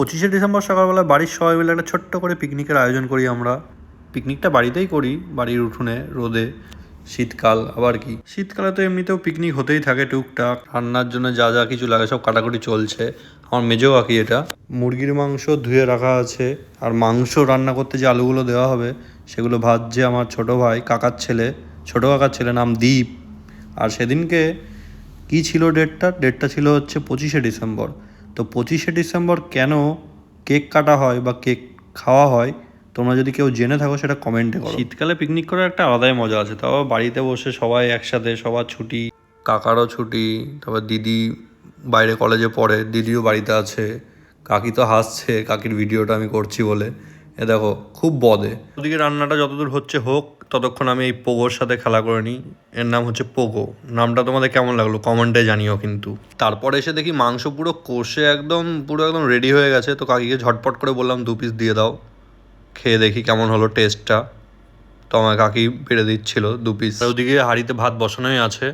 25শে December সকালবেলা বাড়ির সবাই মিলে একটা ছোট্ট করে পিকনিকের আয়োজন করি আমরা। পিকনিকটা বাড়িতেই করি, বাড়ির উঠোনে রোদে। শীতকাল আবার কি, শীতকালে তো এমনিতেও পিকনিক হতেই থাকে টুকটাক। রান্নার জন্য যা যা কিছু লাগে সব কাটাকুটি চলছে। আমার মেজো কাকি এটা। মুরগির মাংস ধুয়ে রাখা আছে, আর মাংস রান্না করতে যে আলুগুলো দেওয়া হবে সেগুলো ভাজছে আমার ছোট ভাই, কাকার ছেলে, ছোট কাকার ছেলে, নাম দীপ। আর সেদিনকে কি ছিল ডেটটা ছিল হচ্ছে 25শে ডিসেম্বর। তো 25শে ডিসেম্বর কেন কেক কাটা হয় বা কেক খাওয়া হয়, তোমরা যদি কেউ জেনে থাকো সেটা কমেন্টে করো। শীতকালে পিকনিক করার একটা আলাদাই মজা আছে, তাও বাড়িতে বসে সবাই একসাথে, সবার ছুটি, কাকারও ছুটি, তারপর দিদি বাইরে কলেজে পড়ে, দিদিও বাড়িতে আছে, কাকি তো হাসছে কাকির ভিডিওটা আমি করছি বলে। এ দেখো খুব বদে। ওদিকে রান্নাটা যতদূর হচ্ছে হোক, ততক্ষণ আমি এই পোগোর সাথে খেলা করে নিই। এর নাম হচ্ছে পোগো। নামটা তোমাদের কেমন লাগলো কমেন্টে জানিও কিন্তু। তারপরে এসে দেখি মাংস পুরো কষে পুরো একদম রেডি হয়ে গেছে। তো কাকিকে ঝটপট করে বললাম 2 পিস দিয়ে দাও, খেয়ে দেখি কেমন হলো টেস্টটা। তো আমার কাকি বেড়ে দিচ্ছিল 2 পিস। ওদিকে হাঁড়িতে ভাত বসানোই আছে।